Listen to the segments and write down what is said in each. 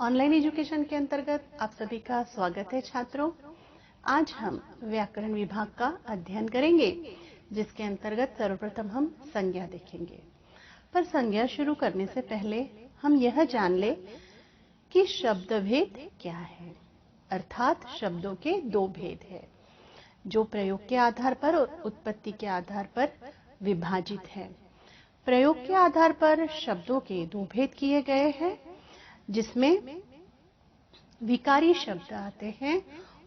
Online education के अंतर्गत आप सभी का स्वागत है छात्रों। आज हम व्याकरण विभाग का अध्ययन करेंगे, जिसके अंतर्गत सर्वप्रथम हम संज्ञा देखेंगे। पर संज्ञा शुरू करने से पहले हम यह जान ले कि शब्द भेद क्या है। अर्थात शब्दों के दो भेद है, जो प्रयोग के आधार पर और उत्पत्ति के आधार पर विभाजित है। प्रयोग के आधार पर शब्दों के दो भेद किए गए हैं, जिसमें विकारी शब्द आते हैं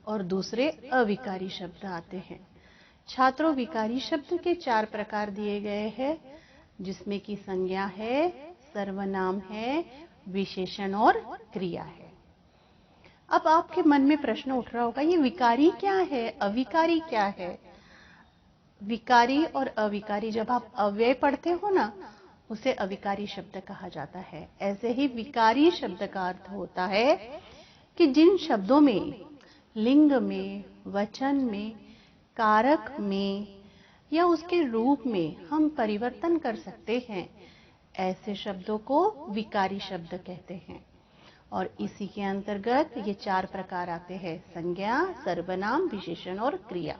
और दूसरे अविकारी शब्द आते हैं। छात्रों, विकारी शब्द के 4 प्रकार दिए गए हैं, जिसमें कि संज्ञा है, सर्वनाम है, विशेषण और क्रिया है। अब आपके मन में प्रश्न उठ रहा होगा, ये विकारी क्या है, अविकारी क्या है? विकारी और अविकारी, जब आप अव्यय पढ़ते हो ना, उसे अविकारी शब्द कहा जाता है। ऐसे ही विकारी शब्द का अर्थ होता है कि जिन शब्दों में लिंग में, वचन में, कारक में या उसके रूप में हम परिवर्तन कर सकते हैं, ऐसे शब्दों को विकारी शब्द कहते हैं। और इसी के अंतर्गत ये 4 प्रकार आते हैं: संज्ञा, सर्वनाम, विशेषण और क्रिया।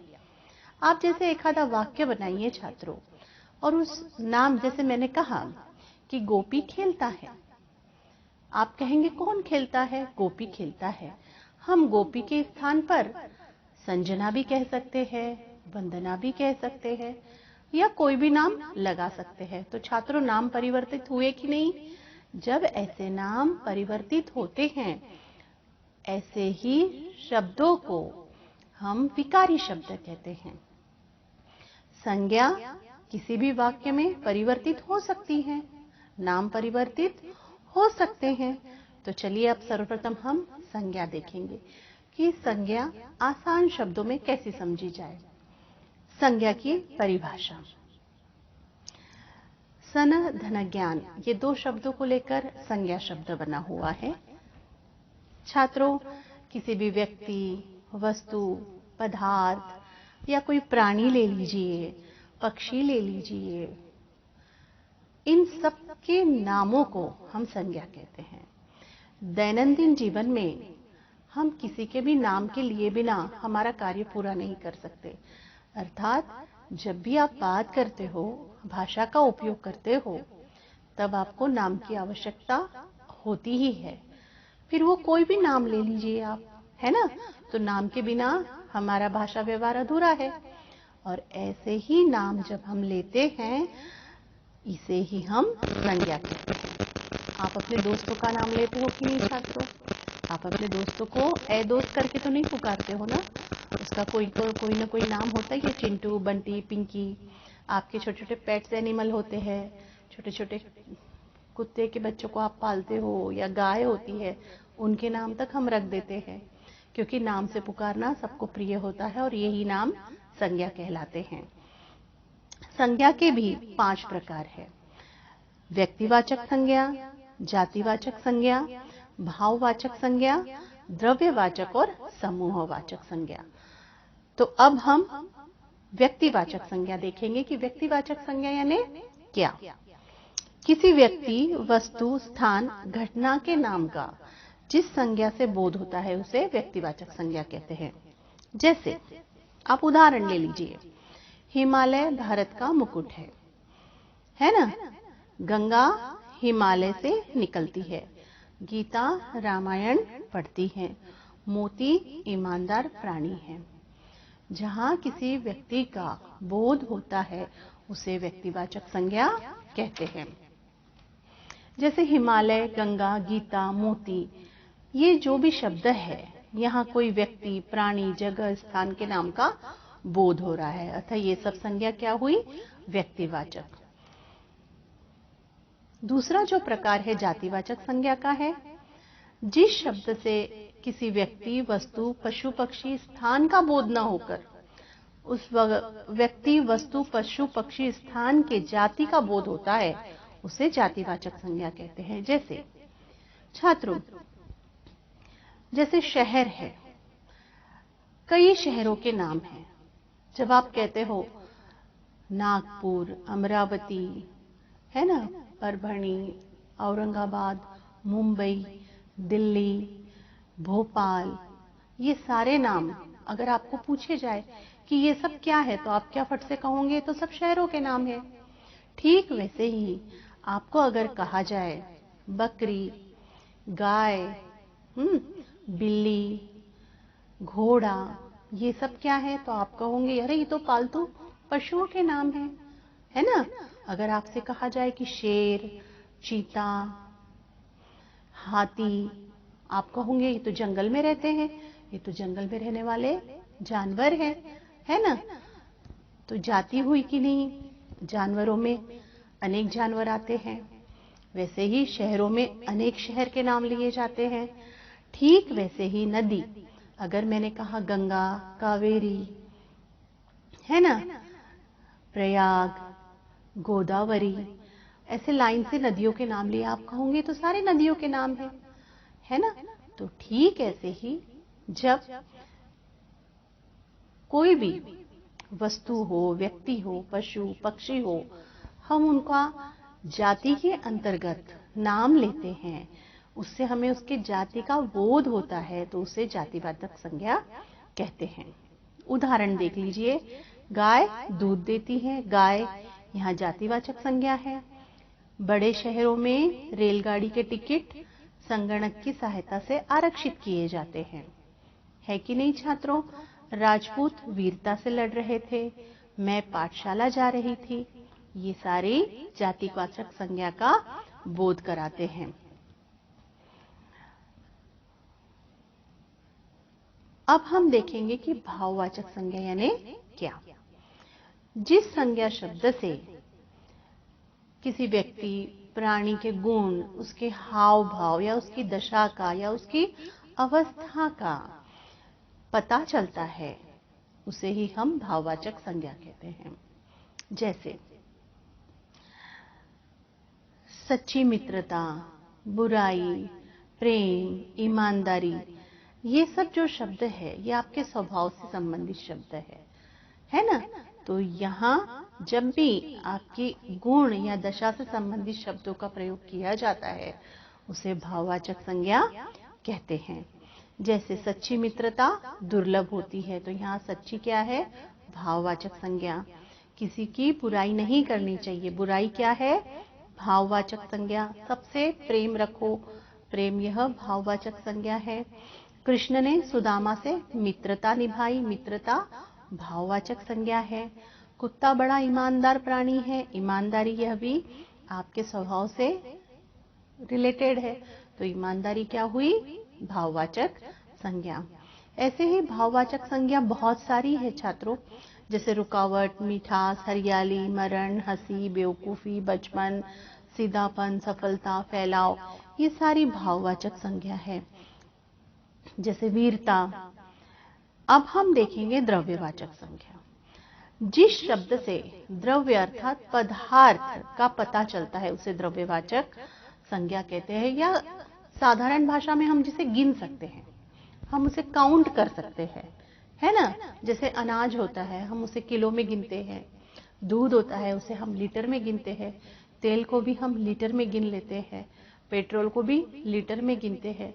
आप जैसे एक आधा वाक्य बनाइए छात्रों, और उस नाम, जैसे मैंने कहा कि गोपी खेलता है, आप कहेंगे कौन खेलता है? गोपी खेलता है। हम गोपी के स्थान पर संजना भी कह सकते हैं, वंदना भी कह सकते हैं, या कोई भी नाम लगा सकते हैं। तो छात्रों, नाम परिवर्तित हुए कि नहीं? जब ऐसे नाम परिवर्तित होते हैं, ऐसे ही शब्दों को हम विकारी शब्द कहते हैं। संज्ञा किसी भी वाक्य में परिवर्तित हो सकती है, नाम परिवर्तित हो सकते हैं। तो चलिए अब सर्वप्रथम हम संज्ञा देखेंगे कि संज्ञा आसान शब्दों में कैसे समझी जाए। संज्ञा की परिभाषा: सन, धन, ज्ञान, ये 2 शब्दों को लेकर संज्ञा शब्द बना हुआ है। छात्रों, किसी भी व्यक्ति, वस्तु, पदार्थ या कोई प्राणी ले लीजिए, पक्षी ले लीजिए, इन सब के नामों को हम संज्ञा कहते हैं। दैनंदिन जीवन में हम किसी के भी नाम के लिए बिना हमारा कार्य पूरा नहीं कर सकते। अर्थात जब भी आप बात करते हो, भाषा का उपयोग करते हो, तब आपको नाम की आवश्यकता होती ही है। फिर वो कोई भी नाम ले लीजिए आप, है ना? तो नाम के बिना हमारा भाषा व्यवहार अधूरा है। और ऐसे ही नाम जब हम लेते हैं, इसे ही हम संज्ञा कहते हैं। आप अपने दोस्तों का नाम लेते हो कि नहीं छात्रों? आप अपने दोस्तों को ए दोस्त करके तो नहीं पुकारते हो ना? उसका कोई ना कोई नाम होता है, चिंटू, बंटी, पिंकी। आपके छोटे छोटे पेट्स एनिमल होते हैं, छोटे छोटे कुत्ते के बच्चों को आप पालते हो, या गाय होती है, उनके नाम तक हम रख देते हैं, क्योंकि नाम से पुकारना सबको प्रिय होता है, और यही नाम संज्ञा कहलाते हैं। संज्ञा के भी 5 प्रकार है: व्यक्तिवाचक संज्ञा, जातिवाचक संज्ञा, भाववाचक संज्ञा, द्रव्यवाचक और समूहवाचक संज्ञा। तो अब हम व्यक्तिवाचक संज्ञा देखेंगे कि व्यक्तिवाचक संज्ञा यानी क्या। किसी व्यक्ति, वस्तु, स्थान, घटना के नाम का जिस संज्ञा से बोध होता है, उसे व्यक्तिवाचक संज्ञा कहते हैं। जैसे आप उदाहरण ले लीजिए, हिमालय भारत का मुकुट है ना? गंगा हिमालय से निकलती है, गीता रामायण पढ़ती है, मोती ईमानदार प्राणी है। जहां किसी व्यक्ति का बोध होता है, उसे व्यक्तिवाचक संज्ञा कहते हैं। जैसे हिमालय, गंगा, गीता, मोती, ये जो भी शब्द है, यहाँ कोई व्यक्ति, प्राणी, जगह, स्थान के नाम का बोध हो रहा है, अतः ये सब संज्ञा क्या हुई? व्यक्तिवाचक। दूसरा जो प्रकार है जातिवाचक संज्ञा का है, जिस शब्द से किसी व्यक्ति, वस्तु, पशु, पक्षी, स्थान का बोध न होकर उस व्यक्ति, वस्तु, पशु, पक्षी, स्थान के जाति का बोध होता है, उसे जातिवाचक संज्ञा कहते हैं। जैसे छात्रों, जैसे शहर है, कई शहरों के नाम हैं। जब आप कहते हो नागपुर, अमरावती, है ना, परभणी, औरंगाबाद, मुंबई, दिल्ली, भोपाल, ये सारे नाम अगर आपको पूछे जाए कि ये सब क्या है तो आप क्या फट से कहोगे, तो सब शहरों के नाम है। ठीक वैसे ही आपको अगर कहा जाए बकरी, गाय, बिल्ली, घोड़ा, ये सब क्या है, तो आप कहोगे अरे ये तो पालतू पशुओं के नाम है ना। अगर आपसे कहा जाए कि शेर, चीता, हाथी, आप कहोगे ये तो जंगल में रहते हैं, ये तो जंगल में रहने वाले जानवर हैं, है ना। तो जाति हुई कि नहीं, जानवरों में अनेक जानवर आते हैं, वैसे ही शहरों में अनेक शहर के नाम लिए जाते हैं। ठीक वैसे ही नदी, अगर मैंने कहा गंगा, कावेरी, है ना, प्रयाग, गोदावरी, ऐसे लाइन से नदियों के नाम लिए आप कहोगे तो सारे नदियों के नाम है ना। तो ठीक ऐसे ही जब कोई भी वस्तु हो, व्यक्ति हो, पशु पक्षी हो, हम उनका जाति के अंतर्गत नाम लेते हैं, उससे हमें उसके जाति का बोध होता है, तो उसे जातिवाचक संज्ञा कहते हैं। उदाहरण देख लीजिए, गाय दूध देती है, गाय यहाँ जातिवाचक संज्ञा है। बड़े शहरों में रेलगाड़ी के टिकट संगणक की सहायता से आरक्षित किए जाते हैं, है कि नहीं छात्रों। राजपूत वीरता से लड़ रहे थे, मैं पाठशाला जा रही थी, ये सारे जातिवाचक संज्ञा का बोध कराते हैं। अब हम देखेंगे कि भाववाचक संज्ञा यानी क्या। जिस संज्ञा शब्द से किसी व्यक्ति, प्राणी के गुण, उसके हाव भाव या उसकी दशा का या उसकी अवस्था का पता चलता है, उसे ही हम भाववाचक संज्ञा कहते हैं। जैसे सच्ची मित्रता, बुराई, प्रेम, ईमानदारी, ये सब जो शब्द है ये आपके स्वभाव से संबंधित शब्द है ना। तो यहाँ जब भी आपकी गुण या दशा से संबंधित शब्दों का प्रयोग किया जाता है, उसे भाववाचक संज्ञा कहते हैं। जैसे सच्ची मित्रता दुर्लभ होती है, तो यहाँ सच्ची क्या है, भाववाचक संज्ञा। किसी की बुराई नहीं करनी चाहिए, बुराई क्या है, भाववाचक संज्ञा। सबसे प्रेम रखो, प्रेम यह भाववाचक संज्ञा है। कृष्ण ने सुदामा से मित्रता निभाई, मित्रता भाववाचक संज्ञा है। कुत्ता बड़ा ईमानदार प्राणी है, ईमानदारी यह भी आपके स्वभाव से रिलेटेड है, तो ईमानदारी क्या हुई, भाववाचक संज्ञा। ऐसे ही भाववाचक संज्ञा बहुत सारी है छात्रों, जैसे रुकावट, मिठास, हरियाली, मरण, हंसी, बेवकूफी, बचपन, सीधापन, सफलता, फैलाव, ये सारी भाववाचक संज्ञा है। जैसे वीरता। अब हम देखेंगे द्रव्यवाचक संज्ञा। जिस शब्द से द्रव्य अर्थात पदार्थ का पता चलता है, उसे द्रव्यवाचक संज्ञा कहते हैं। या साधारण भाषा में हम जिसे गिन सकते हैं, हम उसे काउंट कर सकते हैं, है ना। जैसे अनाज होता है, हम उसे किलो में गिनते हैं। दूध होता है, उसे हम लीटर में गिनते हैं। तेल को भी हम लीटर में गिन लेते हैं, पेट्रोल को भी लीटर में गिनते हैं।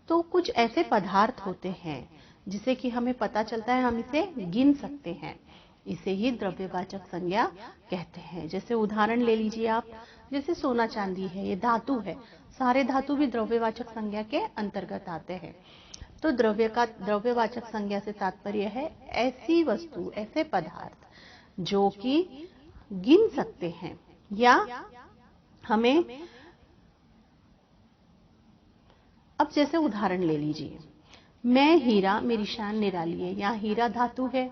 तो कुछ ऐसे पदार्थ होते हैं जिसे कि हमें पता चलता है, हम इसे गिन सकते हैं, इसे ही द्रव्यवाचक संज्ञा कहते हैं। जैसे उदाहरण ले लीजिए आप, जैसे सोना चांदी है, ये धातु है, सारे धातु भी द्रव्यवाचक संज्ञा के अंतर्गत आते हैं। तो द्रव्यवाचक संज्ञा से तात्पर्य है ऐसी वस्तु, ऐसे पदार्थ जो कि गिन सकते हैं या हमें। अब जैसे उदाहरण ले लीजिए, मैं हीरा मेरी शान निराली है, यहाँ हीरा धातु है।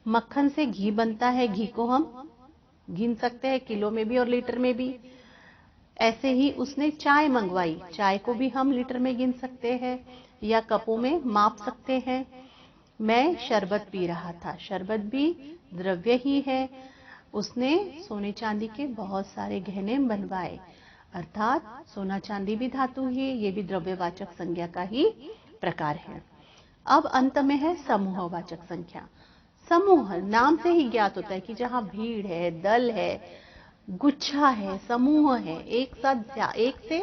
मक्खन से घी बनता है, घी को हम गिन सकते हैं, किलो में भी और लीटर में भी। ऐसे ही उसने चाय मंगवाई, चाय को भी हम लीटर में गिन सकते हैं या कपों में माप सकते हैं। मैं शरबत पी रहा था, शरबत भी द्रव्य ही है। उसने सोने चांदी के बहुत सारे गहने बनवाए, अर्थात सोना चांदी भी धातु ही, ये भी द्रव्यवाचक संज्ञा का ही प्रकार है। अब अंत में है समूहवाचक संख्या। समूह नाम से ही ज्ञात होता है कि जहाँ भीड़ है, दल है, गुच्छा है, समूह है, एक साथ एक से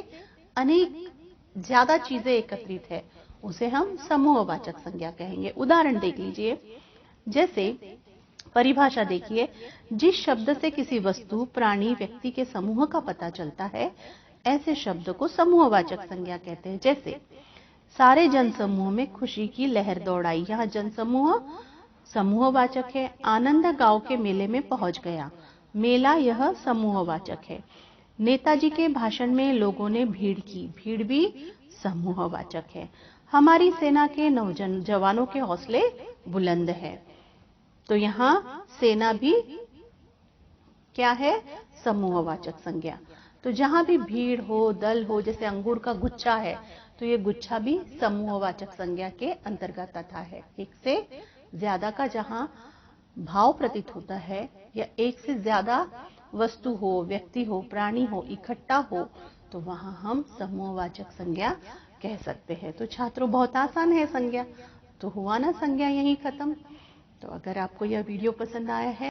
अनेक ज्यादा चीजें एकत्रित है, उसे हम समूहवाचक संज्ञा कहेंगे। उदाहरण देख लीजिए, जैसे परिभाषा देखिए, जिस शब्द से किसी वस्तु, प्राणी, व्यक्ति के समूह का पता चलता है, ऐसे शब्द को समूहवाचक संज्ञा कहते हैं। जैसे सारे जनसमूह में खुशी की लहर दौड़ाई, यहाँ जनसमूह समूहवाचक है। आनंद गांव के मेले में पहुंच गया, मेला यह समूहवाचक है। नेताजी के भाषण में लोगों ने भीड़ की, भीड़ भी समूहवाचक है। हमारी सेना के नौजवानों के हौसले बुलंद है, तो यहाँ सेना भी क्या है, समूहवाचक संज्ञा। तो जहां भी भीड़ हो, दल हो, जैसे अंगूर का गुच्छा है, तो ये गुच्छा भी समूहवाचक संज्ञा के अंतर्गत आता है। एक से ज्यादा का जहां भाव प्रतीत होता है, या एक से ज्यादा वस्तु हो, व्यक्ति हो, प्राणी हो, इकट्ठा हो, तो वहां हम समूहवाचक संज्ञा कह सकते हैं। तो छात्रों, बहुत आसान है संज्ञा। तो हुआ ना संज्ञा यही खत्म। तो अगर आपको यह वीडियो पसंद आया है